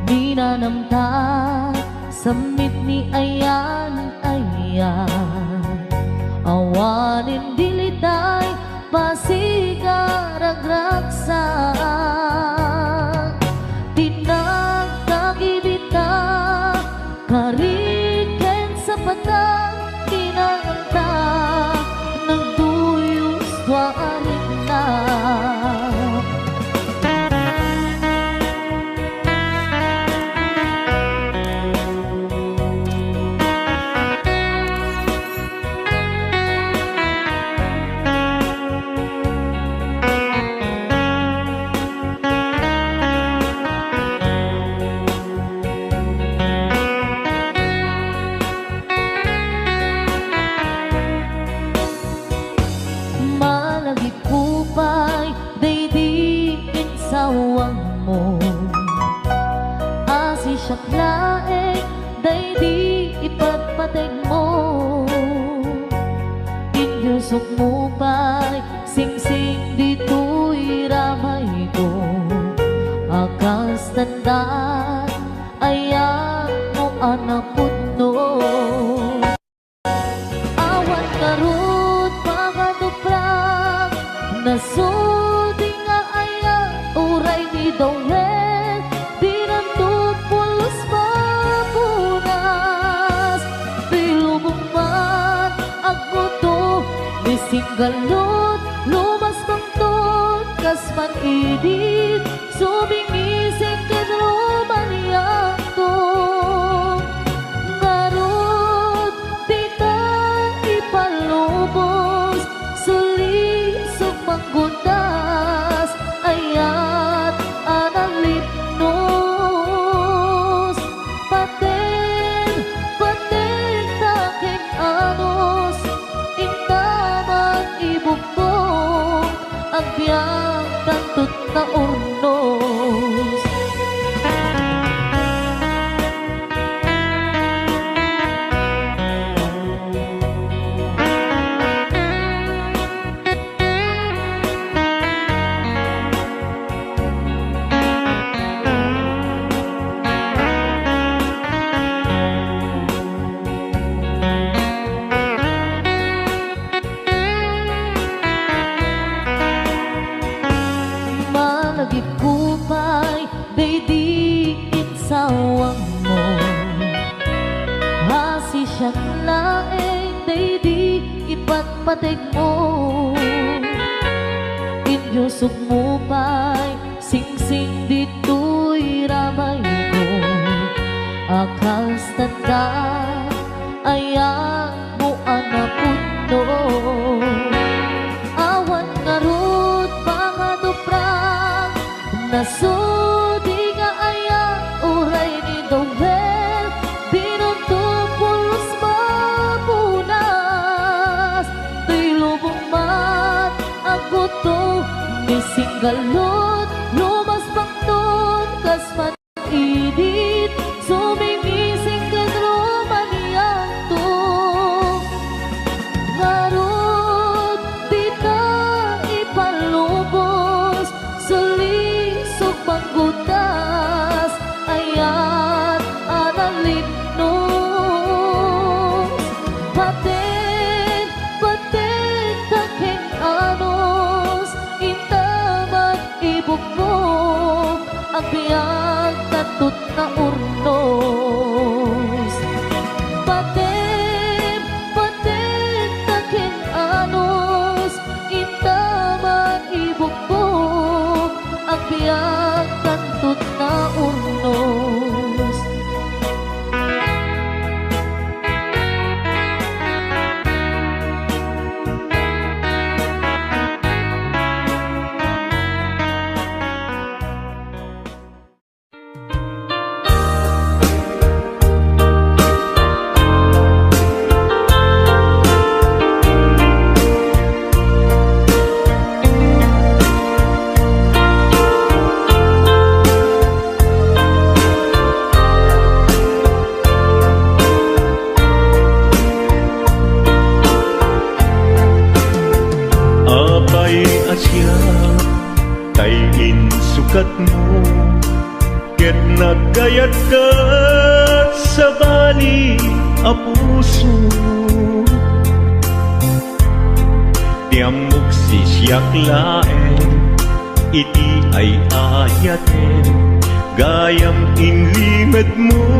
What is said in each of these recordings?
Di na namta samit ni ayan awanin dilitay pasigaragraksa tinagtagibita kariken sa patang tinanganta nagduyos tuwarin na. Sawang mo asisyak laeng day di ipagpateg mo inyusok mo pa'y sing-sing dito'y ramay ko akas tandaan ayan mo anapot no awan karot pagkatuprak nasudi nga ayan uray ni Dawel di nanto pulos mapunas bilubong man agmuto misinggalot lumas bangtot kasman idit subingising kadromaniyak to ngarot dita ipalubos suli sumanggundas ayat analipnos paten taking anos intamang ibukong ang biyang tantut na urnos. Nagipupay, day di insawang mo hasi siyang laeng, day di ipagpateg mo inyusok mo pa'y sing-sing dito'y ramay ko akas tanda ayan mo anapot no awan ngarot pangaduprak nasudi nga ayan uray ni Dawel binunto pulos mapunas tuy lubong mat aguto misinggalot lumas bangton kasman idit sumingising kadromaniyak to ngarot dita ipalubos suli panggutas ayat analipnos paten taking anos intamang nagkayat ka sa bali a puso, tiamok si siyak laeng, iti ay ayaten, gayam inlimet mo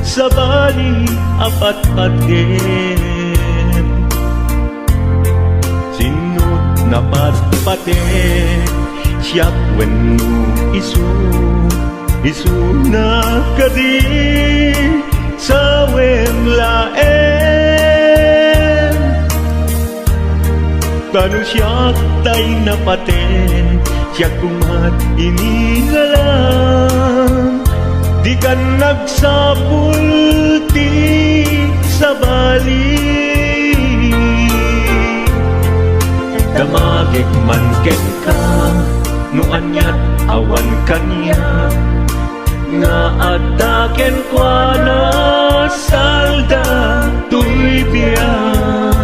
sa bali apat-paten. Sinut na patpaten, siyak wenno isu na kadi sa wemlaen. Tanu siyak tay napaten, siyak kumat inilalang, di ka nagsapulti sa bali. Damagig man ken ka, no anyat awan kanya, nga adaken kwa na salda tuy biyan.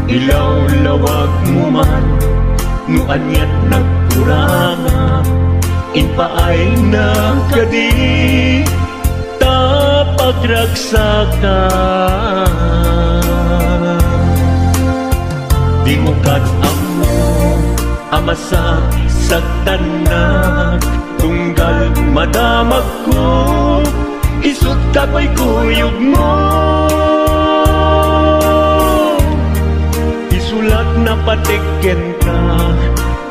Ilaw-lawag mo man, no anyat nagkuranga, inpaay na kadi tapagragsakan. Di mo kat-amo amasak sa tanak, tunggal madamag ko, isut kako'y kuyog mo. Isulat na patiken ka,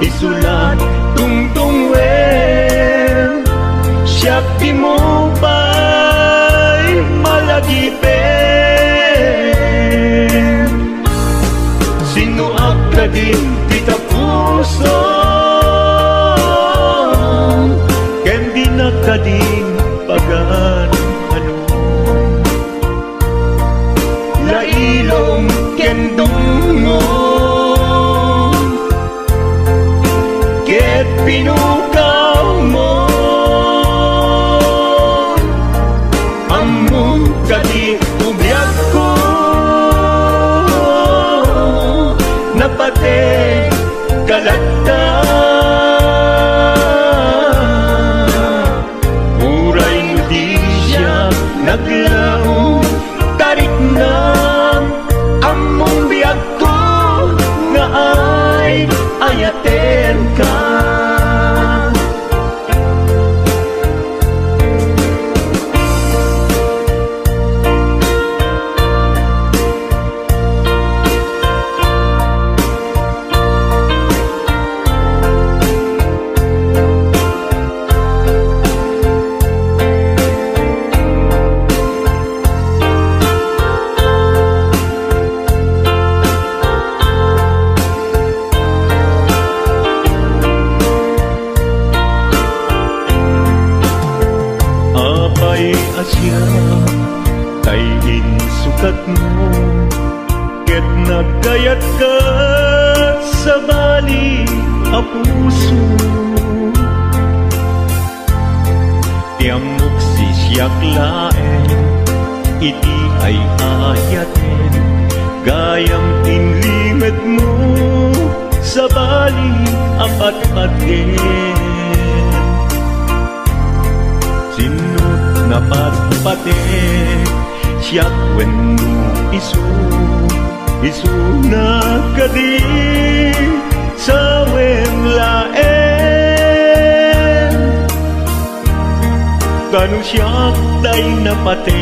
isulat tungtungwen, siyak di mo ba'y malagipin. Sinuak ka din kita puso, ken di na ka din pagan ano. Lailong ken dungo, ket pinukaw mo, among ka di ubiyag ko, napate kalagda. Muray mo di siya naglaong, tarik na among biyag ko, nga ay ayaten ka. Asya kay insukat mo, ket nagkayat ka sa bali a puso, tiamok si siyak laeng, iti ay ayaten, gayam inlimet mo sa bali apat-paten. Napatpate siyak wenno isu na kadi sa wemlaen. Kanu siyak tay napate,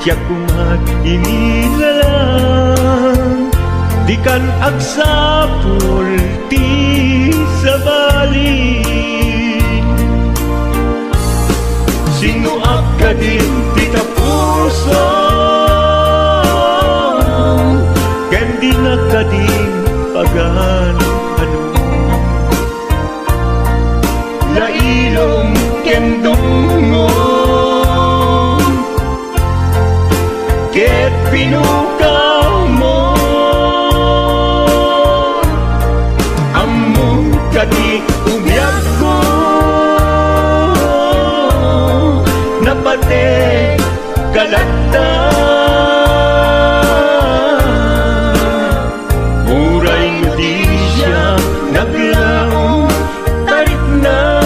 siyak kumat inilalang, di kan agsapul ti sa bali. Sinuak ka din tika puso, ken di na ka din pagan ano. Lailong ken dungo, ket pinukaw mo, among ka di umiyag ko, napate kalagda. Muray mo di siya naglaong, tarik na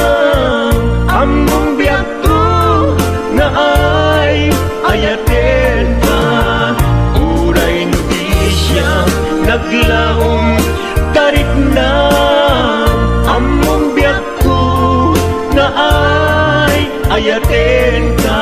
ayatin ka.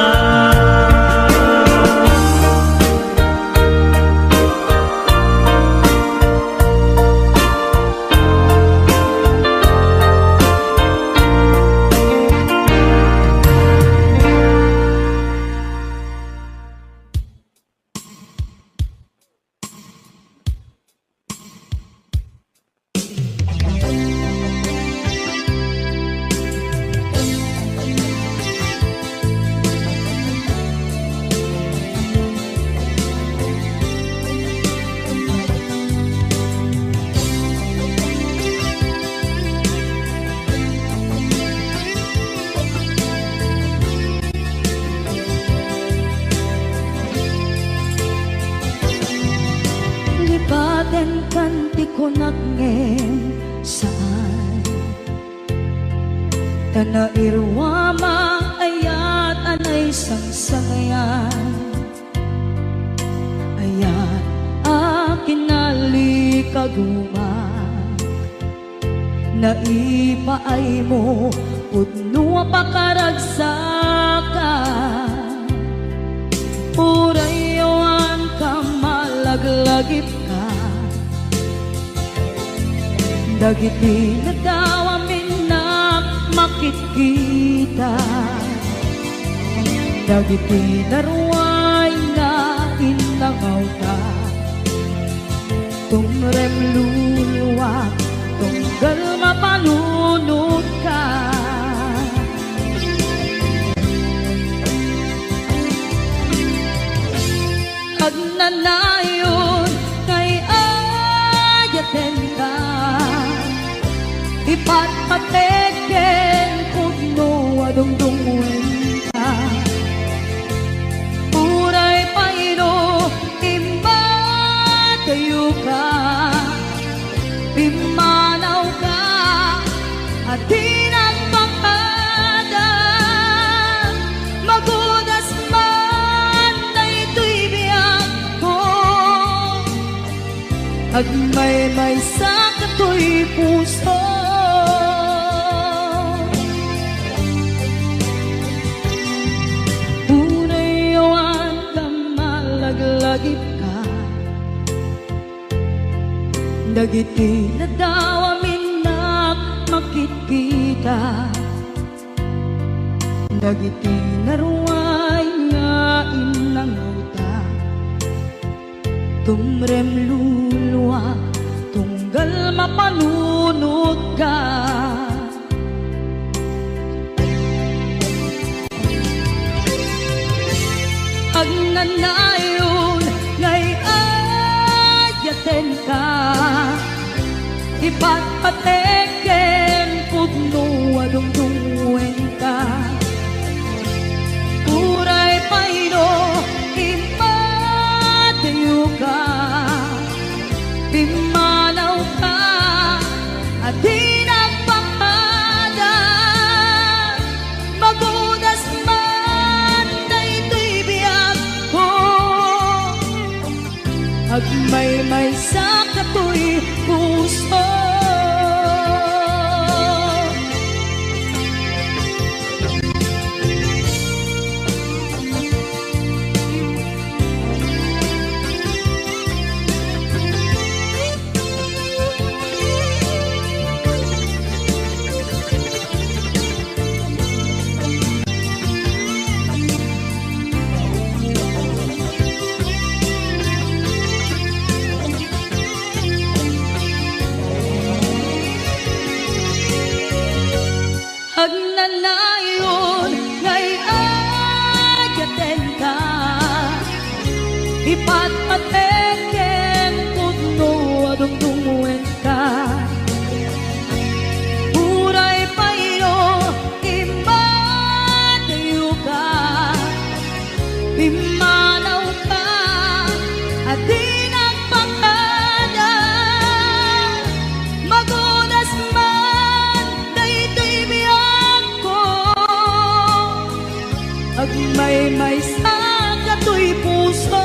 Lipaten kanti ko nagngem saan Tana irwama ayat anay sangsangayan Ayat akin nalikaguma Naipaay mo pudno pakaragsakan Urayawan ka malaglagip ka Dagiti na daw amin na makikita Dagiti na ruway na inangaw ka Tumrem luluwa tunggal mapalunod ka Agnanayon kay ayaten ka Ipatpateken pudno adungdungwen ka Uray paino imbatayo ka Pimanaw ka at tinagpakada Magudas man na ito'y biyag ko Agmay-may sa kato'y puso Unayawan ka malaglagip ka Dagiti na daw amin na makikita Dagiti na ruway nga inangaw ta Tumrem luluwa tunggal mapalunod ka Agnanayon ngay ayaten ka Ipatpateken pudno adungdungwen ka Uray paino impatayo ka Pimanaw ka at tinagpakada Magudas man na ito'y biyag ko Agmay-may sa kato'y puso Agnanayon ngay ayaten ka Ipatpateken pudno adungdungwen ka Uray paino imbatayo ka Pimanaw ka at tinagpakada Magudas man na ito'y biyag ko Agmay-may sa kato'y puso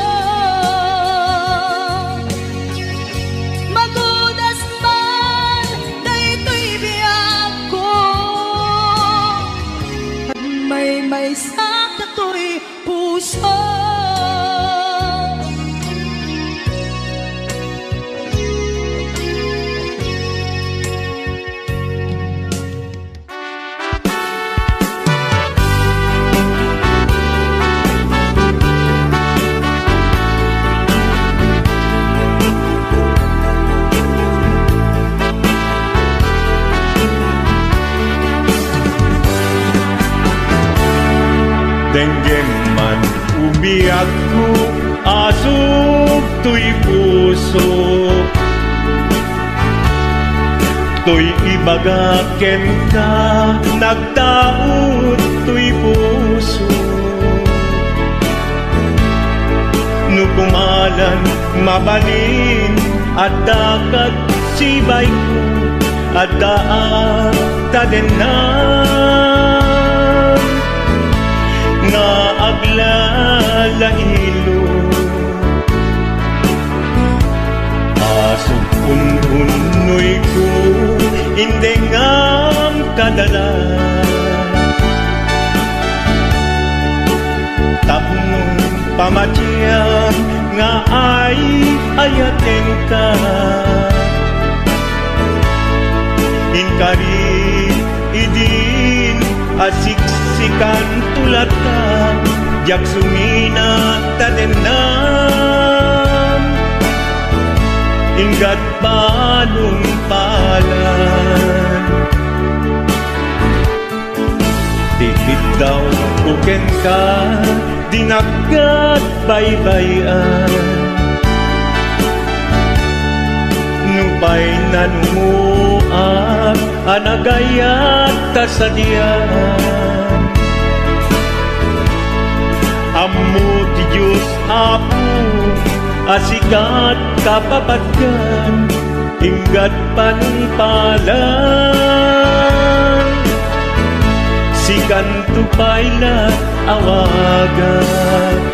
ay may sakato'y puso. Denggem man umiyak ko, asok to'y puso. To'y ibagaken ka, nagtaot to'y puso. Nukumalan, mabalin, at dakat sibay ko, at daat tadenan. Nga aglalahilo, asok ununoy ko, hindi ngam kadala. Tapong pamatyan nga ay ayaten ka. Inkari idin asiksikan tulat ka, jak sumina tadenan. Ingat balong palan, tikit daw kuken ka, dinagat baybayan. Nupay nanumuak, anagayat tasadian. Ammo ti Diyos Apo, asikat kapapatgan, ingat panungpalan. Sikan tupayla awagan.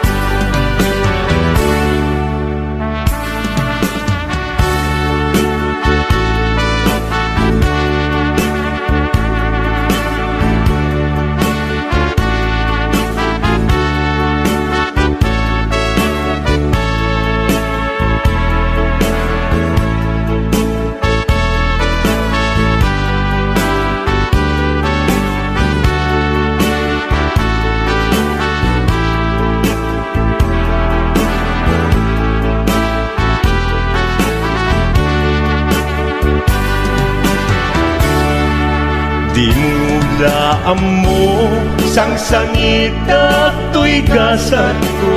Dinudaan mo, sang sangita to'y gasat ko.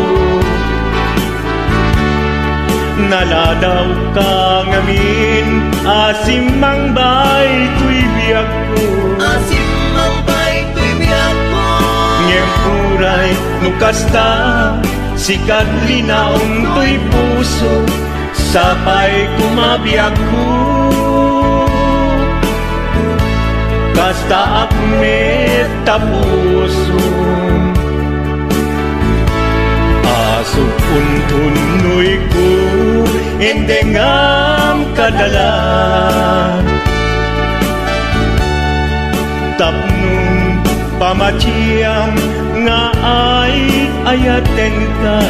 Naladaw ka ngamin, asimang bay to'y biyak ko. Asimang bay to'y biyak ko. Ngempuray nukasta, sikat linaong to'y puso, sapay kumabiyak ko. Kasta akmet tapusun, asok untunoy ko, endengam kadalan. Tapnong pamatiyang nga ay ayaten ka.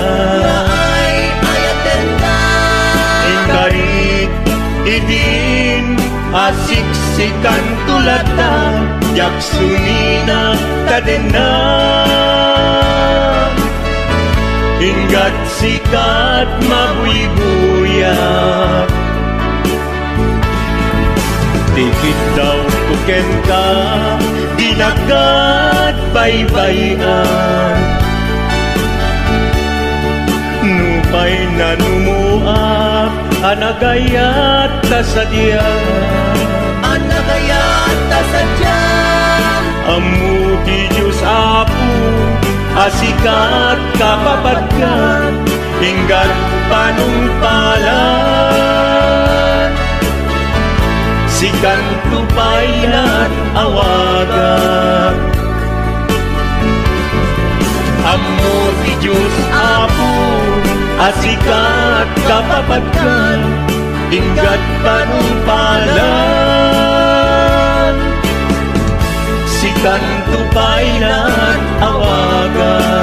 Ingarit idin asiksikan tulatan, jak sumina tadenan. Ingat sikat mabuy-buyak, tikit daw kuken ka, dinagat baybayan. Nupay nanumuak, anagayat tasadyan. Anagayat tasadyan. Ammo ti Diyos Apo, asikat kapapatgan, ingat panungpalan. Sikan tupaylan awagan. Ammo ti Diyos Apo, asikat kapapatgan, ingat panungpalan. Sikan tupaylan ang aga.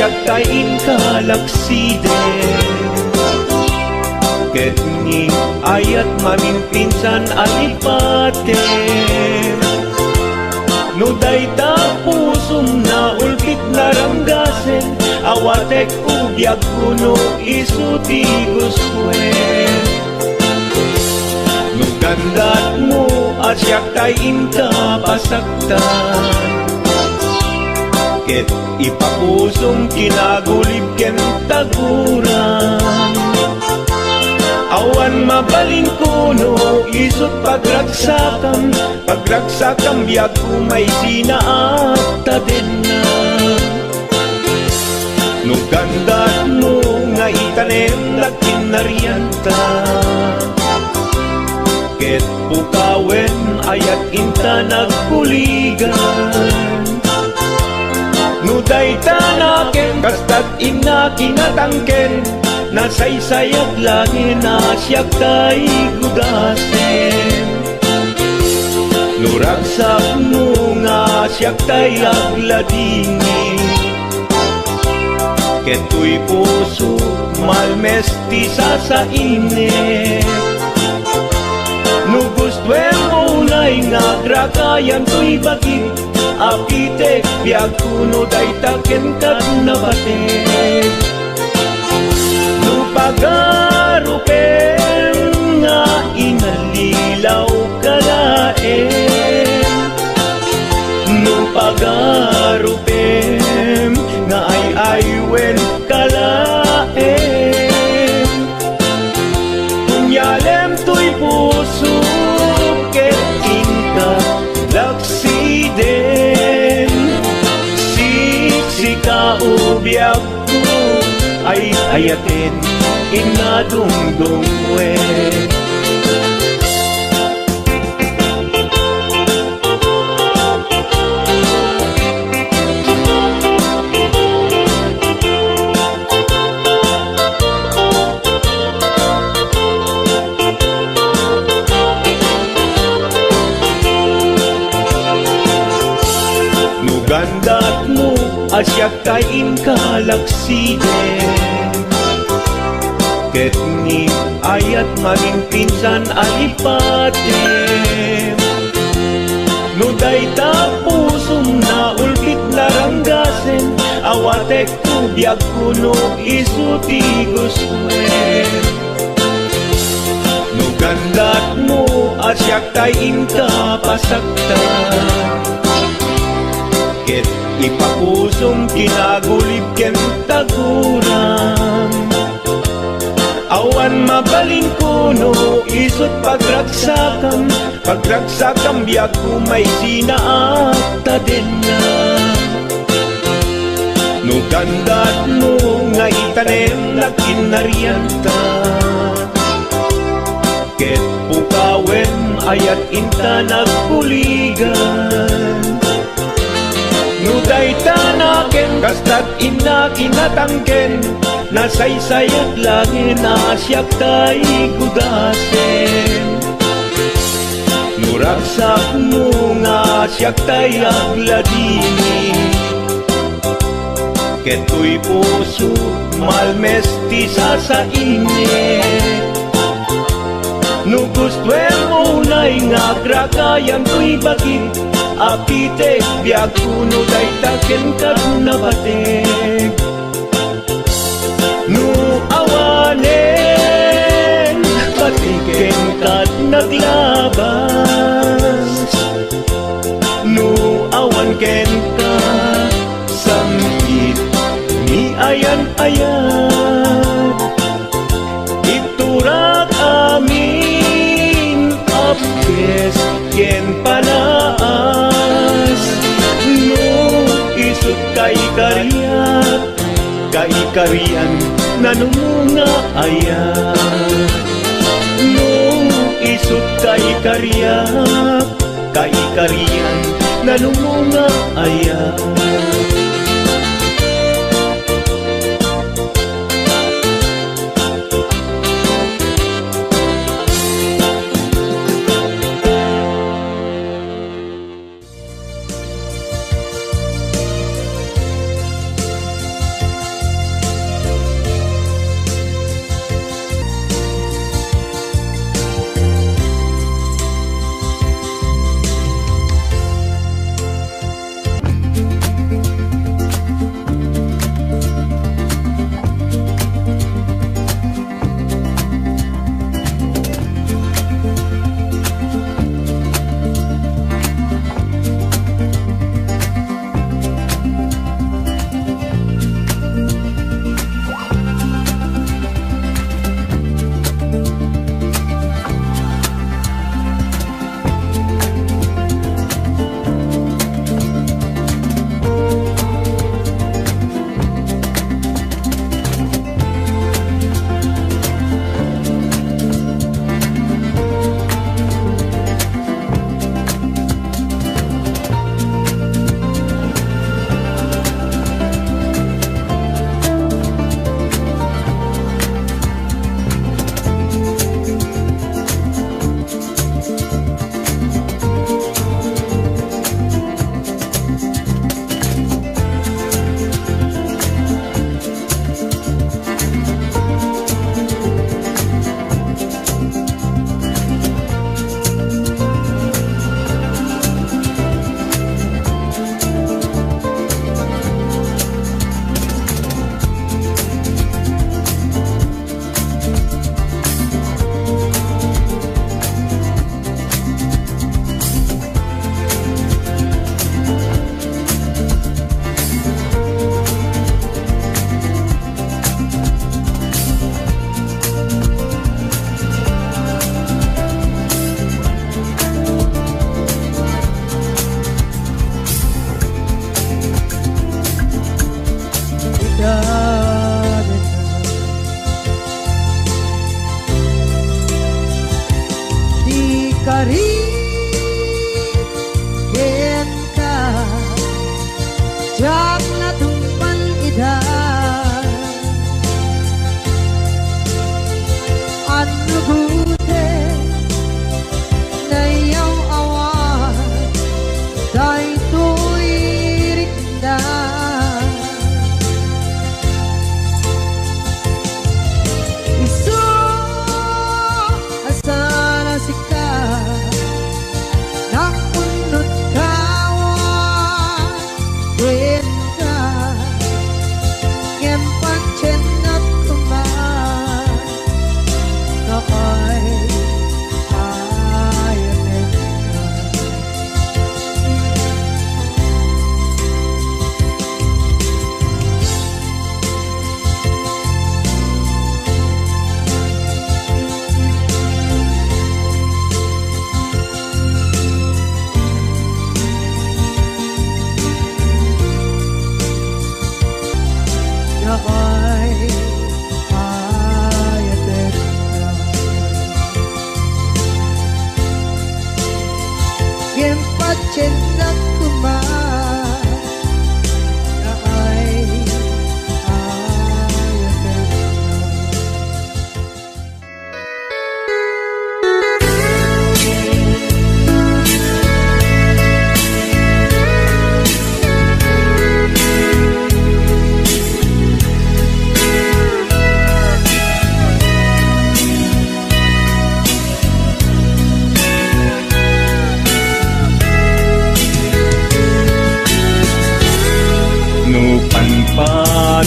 asyak kain kalaksiden ket ni ayat mamimpinsan alipaten no dayta pusum na ulpit na ranggasen awatek ubyak kuno isuti guswen no gandat mo asyak kain kapasaktan ket ipapusong kinagulib ken taguran awan mabalin kuno isut pagragsakam biag kumay sinaakta din na no gandat mo nga itanem na kinarianta ket pukawen ayat inta nagkuligan no dayta naken kastat ina kinatangken nasaysayat langin asyak kay gudasen no ragsak mo nga asyak kay agladingi keto'y puso malmestisa sa init no gustwen mo na'y nga grakayan to'y bakit apitek biag kuno dayta ken kat nabatek no pagarupen nga inalilaw kalaen no pagarupen nga ay aywen kalaen kunyalem to'y puso ket inka laksiden siksika ubyak ko ay ayatin inadungdungwen no gandat mo asyak kain kalaksiden ket ni ayat mamimpinsan alipaten no dayta pusum na ulpit na ranggasen awatek ubyak kuno isuti guswen no gandat mo asyak kain kapasaktan ket ipapusong kinagulib ken taguran awan mabalin kuno isut pagragsakam biag kumay sinaakta din na no gandat mo nga itanem na kinarianta ket pukawen ayat inta nagkuligan no dayta naken kastat ina kinatangken nasaysayat langin asyak kay gudasen no ragsak mo nga asyak kay agladini keto'y puso malmestisa sa init no gustwen mo na'y nga grakayan to'y bakit apitek biag kuno dayta ken kat nabatek no awanen batiken kat naglabas no awan ken ka samkit ni ayan iturak amin apkes ken panaas no isut kay kaikarian nanumunga ayan no isut kaikarian nanumunga ayan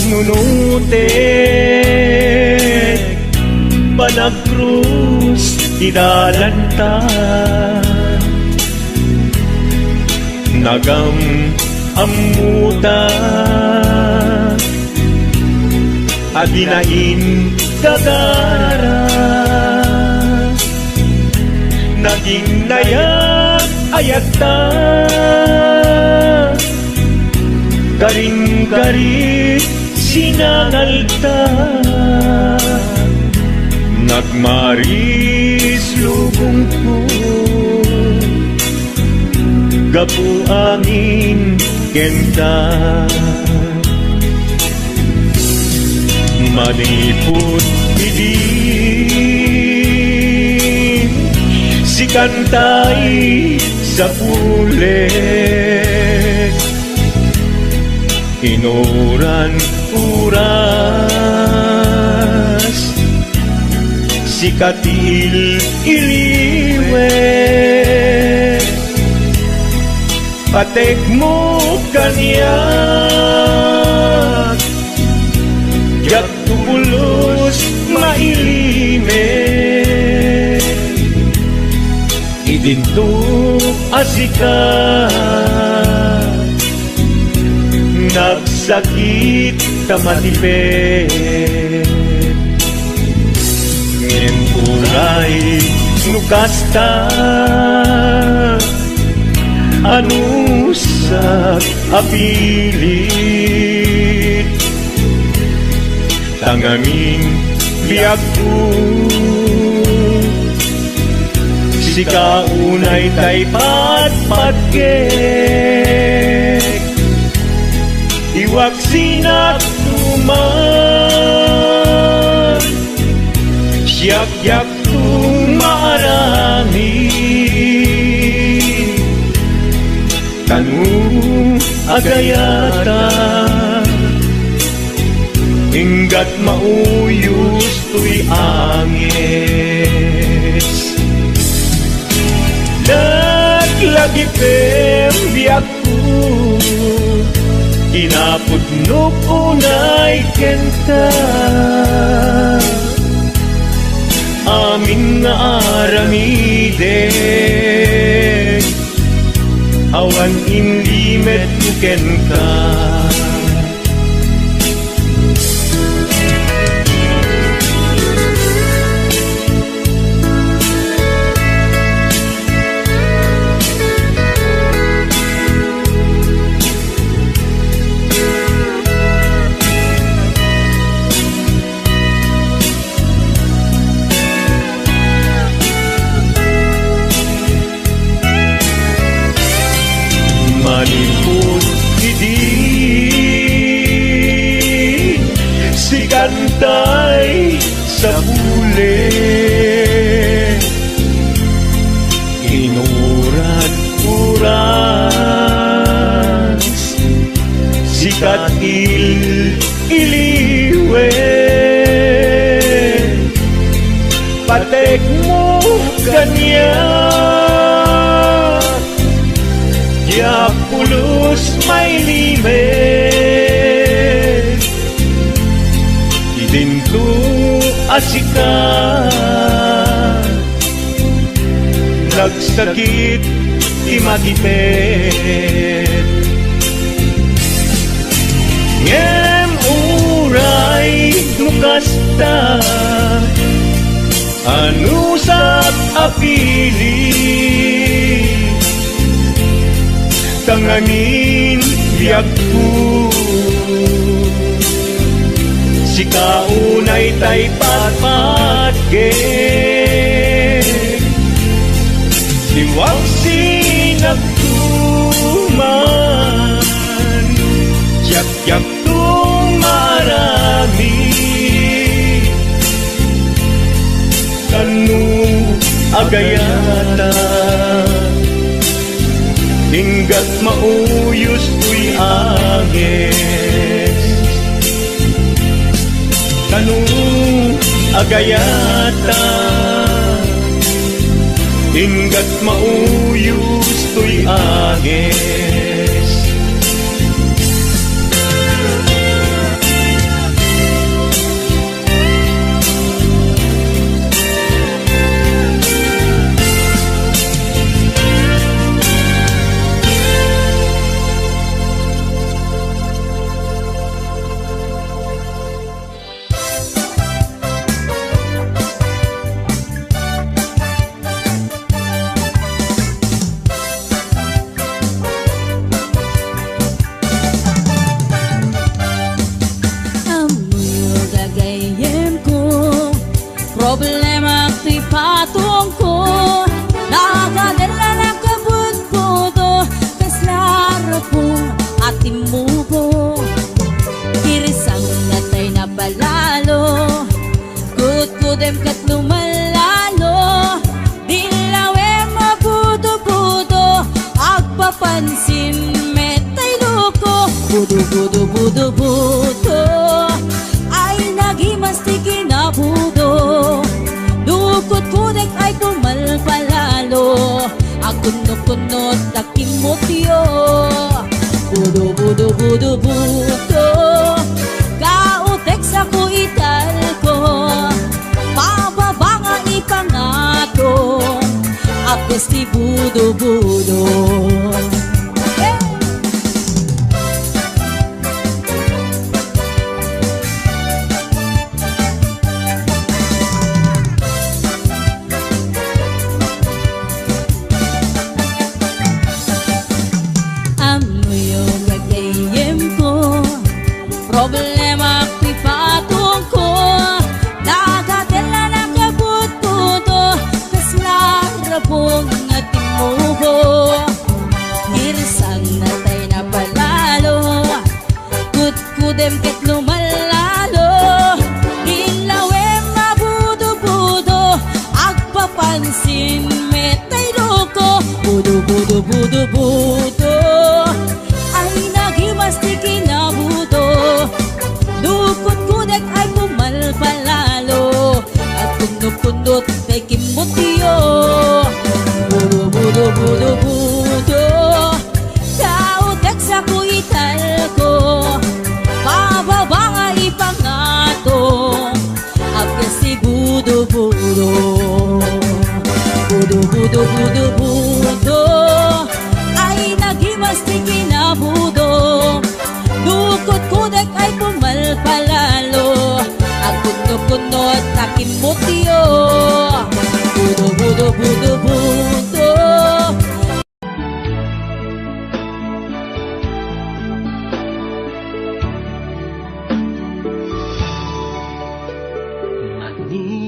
nunutek panagkrus idalanta nagam amuta adinain gagara naging nayak ayagta garing-garit sinangalta nagmaris lubong ko gapu angin kenta maniput idin si kantay sa pulet inuran uras si katil iliwet patek mo kanyak yak tubulos mailimet idinto asikat nagsakit tamatipet ngenturay nukasta anusak apilit tangamin biag ko si kaunay tay patpatgek iwak sinak tuman siyak-yak tumarami tanu agayata hinggat mauyos tuy angis naglagi pembiak ko kinaputnok unay kenta amin nga aramiden awan inlimet nuken ka maniput idin si kantay sa pulet inuran uras si katil iliwet patek mo kanya ya pulos may limet idinto asikat nagsakit imatipet ngem uray nukasta anusak apili tanganin biag ko si kaunay tay patpatgek siwag sinagtuman yak-yak tumarami kanu agayata hinggat mauyos tuy agis kanu agayata hinggat mauyos tuy agis Budo ay nagimasti kinabudo. Dukot kudek ay pumalpalalo. Akunot-kunot takimotyo. Budo kautek sa kuital ko. Pababa nga ipangato. Apes ti budo. Problema ko'y patong ko. Nagatela na kabut-puto. Kas larapong ating mubo. Irsang natay na palalo. Kut-kudem ket lumalalo. Ilawem mabudo-budo. Agpapansin metay loko. Budo. Ay nagimasti kinabudo. Dukot kudek ay pumalpalalo. At kundot kay kimotyo. Budo kautek sa kuital ko. Pababa nga ipangato. Apes si budo. Budo ay nagimasti kinabudo. Dukot kudek ay pumalpalalo. Agkunot-kunot takin motyo. Budo.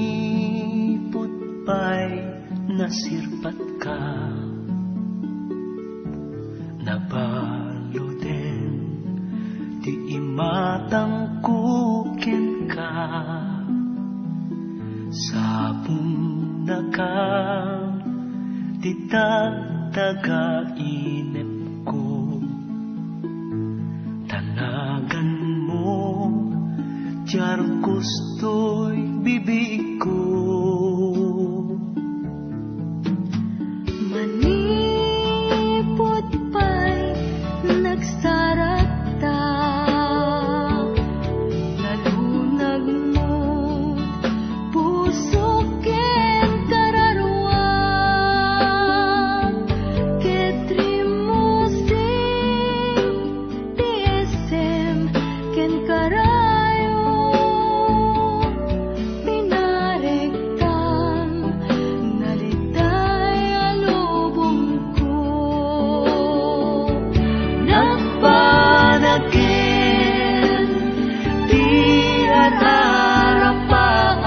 Manipot pa'y nasirpat ka. Nabaluden di imatang kukin ka. Sabong na ka di taga-inip ko. Tanagan mo jar gusto'y bibig ko. Manipot pa'y nagsarata. Nalunag mo puso ken kararwa. Ketri mo sing TSM ken karayo. Pinarektan nalitay alubong ko. Nagpanagin di harapaan.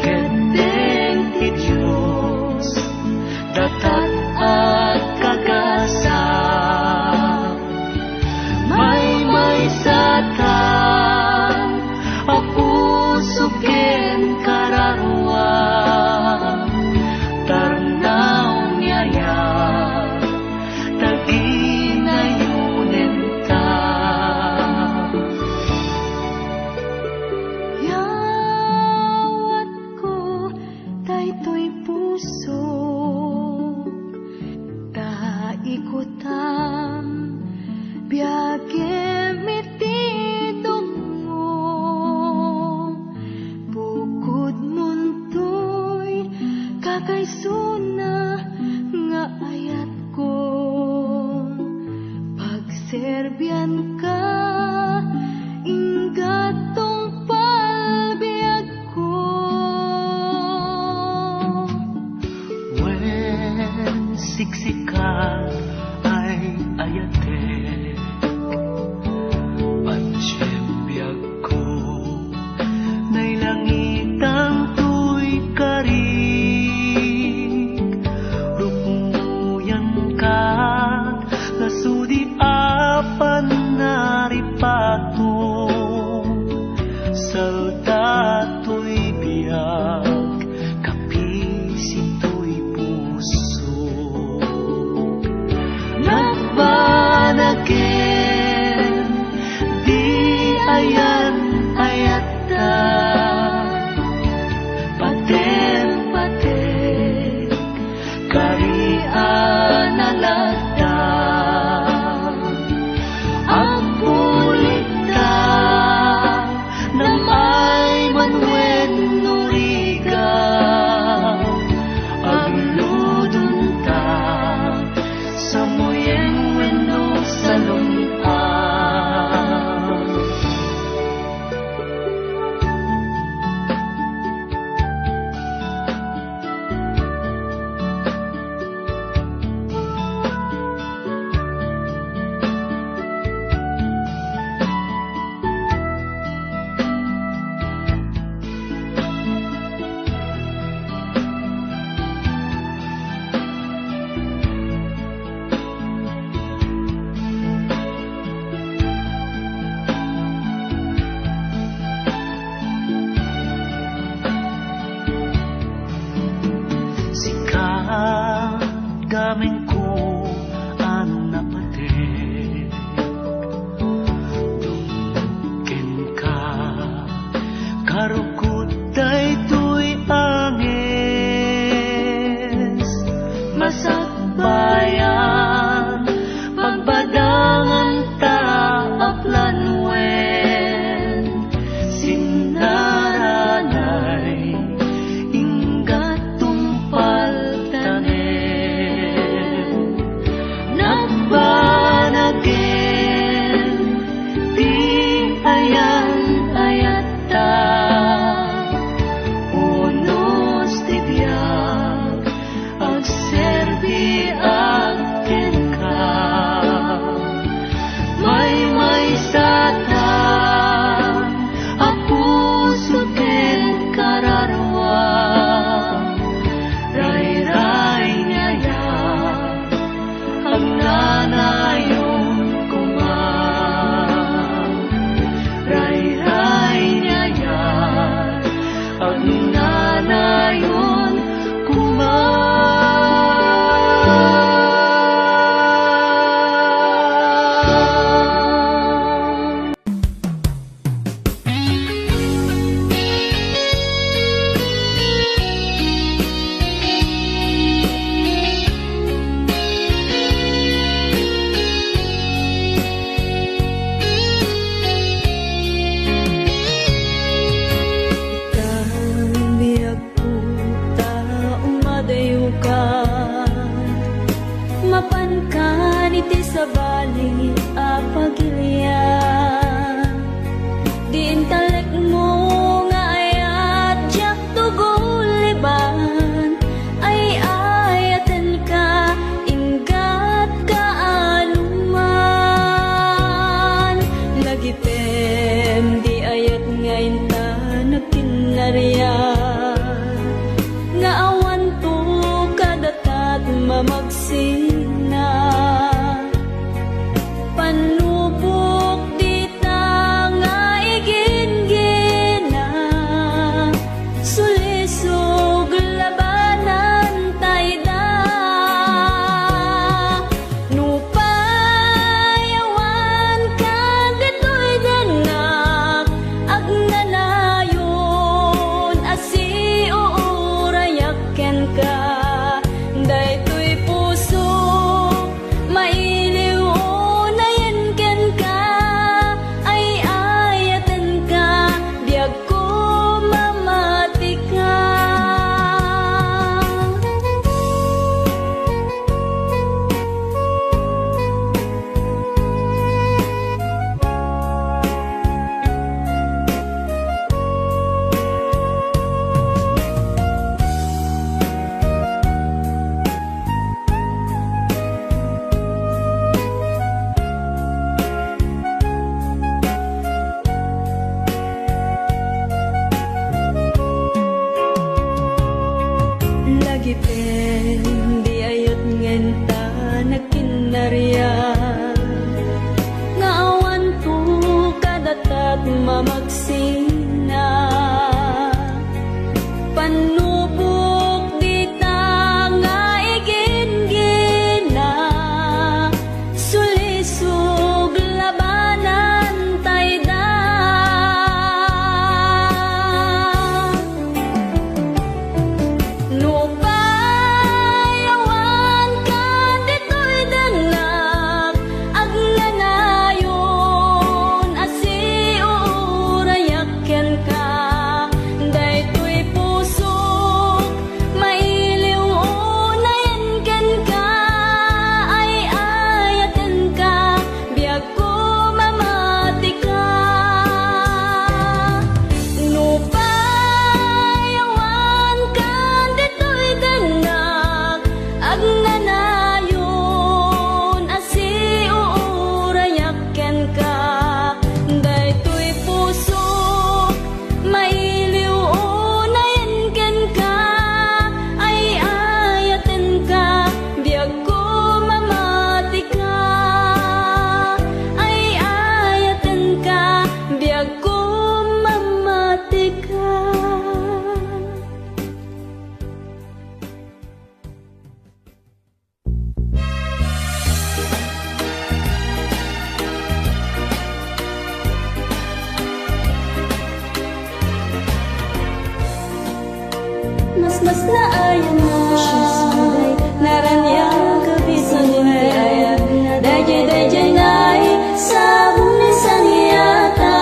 Kendeng ti Diyos datat at kagasa. May satan ako suken kararwa. Tarnaw niyaya taginayunin ta. Yawat ko daytoy puso. Taikutan biyage mitidong mo. Bukod muntoy kakaysuna nga ayat ko. Pagserbian ka ingatong palbiag ko. When siksikan ay nariyan Naawan to kadatat mamagsina Panubok dita nga igin-gina Sulisog labanan tayda Nupayawan ka dito'y danak Agnanayon asi uurayaken ka Daytoy pusok mailiw unayan ken ka Ay ayaten ka biag ko mamati ka Nupayawan ka dito'y danak Agnanayon asi uurayaken ka Daytoy pusok mailiw unayan ken ka Ay ayaten ka biag ko mamati ka Ay ayaten ka biag ko mamati ka Mas na ayan na naranyang kabisan buhay Dayjay ngay sabong ni saniyata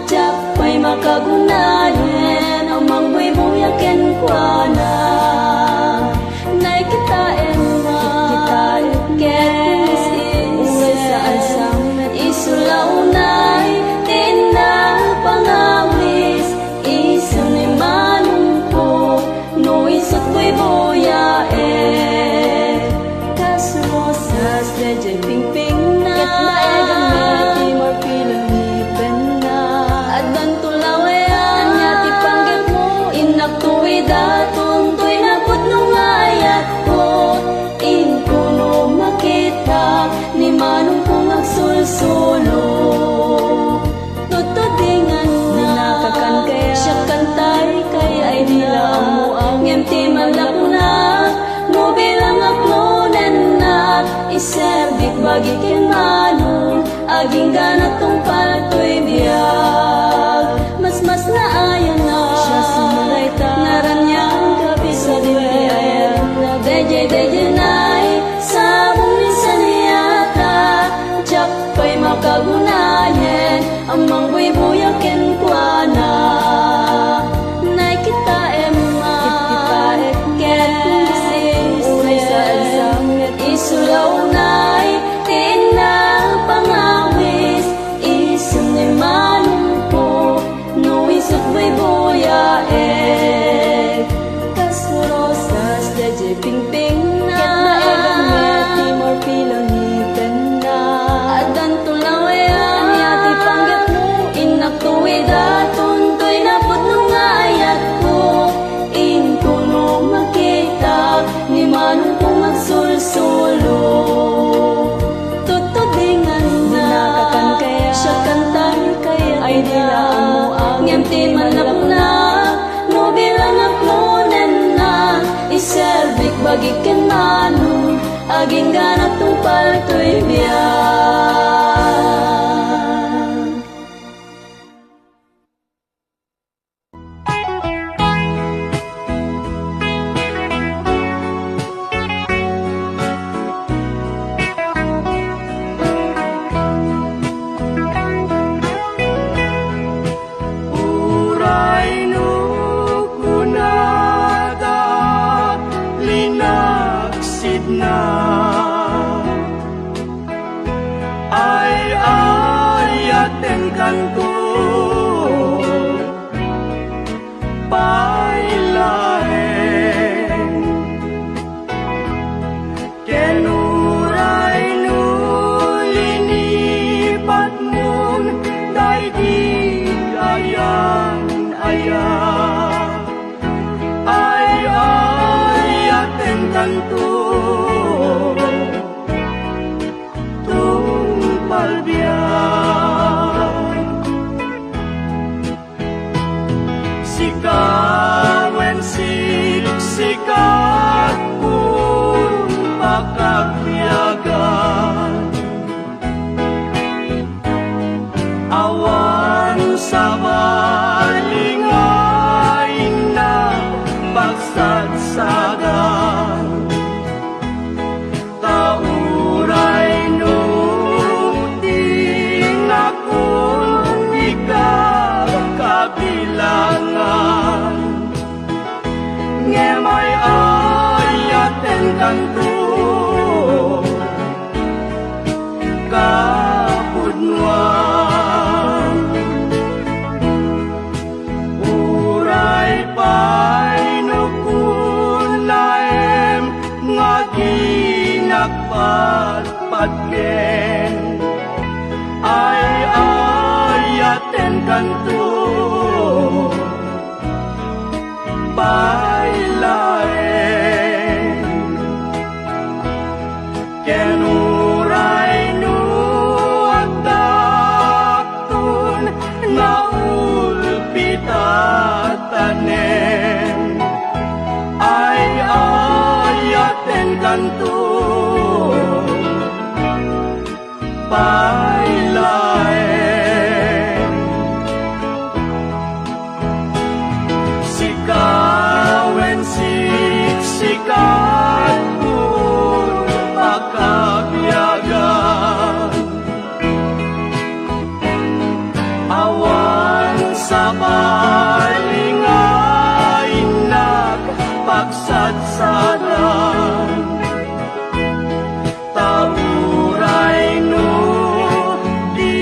Japay makagunayan ang mangbuy-buyaken kwa na Nay kita ema ken Uway sa ansam isulaunay Tinang pangawis Isang ni manungko No isot ko'y boyae Kasurosas dayjay pingping na Ket na egang meti marpilang ipen na Adan tulawayan Anya ti panggap mo Inak tuwi daton To'y napot nung ayat ko Inkuno makita Ni manong kong agsulsulo Tutudingan na Nakakan kaya Siya kantay Kaya ay nila mo Ngem ti malak na No bilang aklonen na Iserbik bagi ken manong Aging ganat tong paltoy biyag Mas na ayan na Siya sumulay ta Naranyang gabi sa diwayan Dayjay nay Sabong ni saniyata Japay makagunayan Ang mangbuy-buyaken kwa na Nay kita ema ken Uway sa ansam isulaunay Tinang pangawis Isang ni manungko No isot may boyae Kasurosas dayjay pingping na Ket na egang meti marpilang ipen na Adan tulawayan Anya ti panggap mo Inak tuwi daton To'y napot nung ayat ko Inkuno makita Ni manong kong magsulsulo Tutudingan na Nakakan kaya Siya kantay kaya Ay nila mo Ngem ti malak na No bilang aklonen na Iserbik bagi ken manong Aging ganat tong paltoy biyag Uray no kunada linaksid na Ay ayaten kanto pailahen Kenuray no linipat mon daydi ayan ay ayaten kanto kanto bailain kenurai nu atakun na ulpitatanen ay ayaten kanto bailain sikawen siksikat pun pagkabiyagan awan sa balingain nagpagsatsadan taburay no di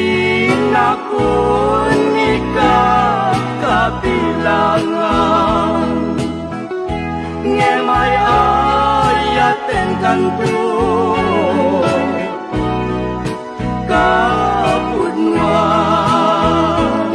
nakun ikakabilangan ngemay ayaten kanto kapudnuan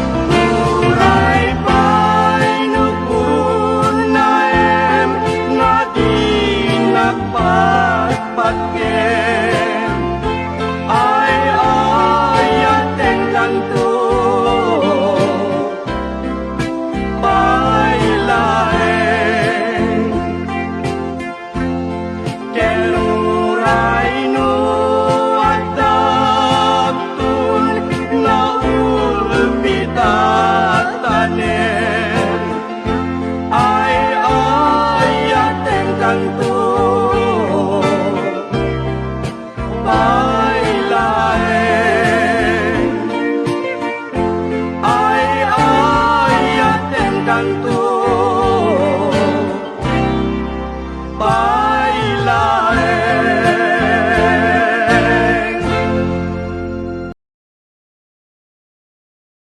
uray painupunaem nga di nagpatpatken ay ayaten kanto bailaen kenuray no adaptun na ulpitatanen ay ayaten kanto bailaen ay ayaten kanto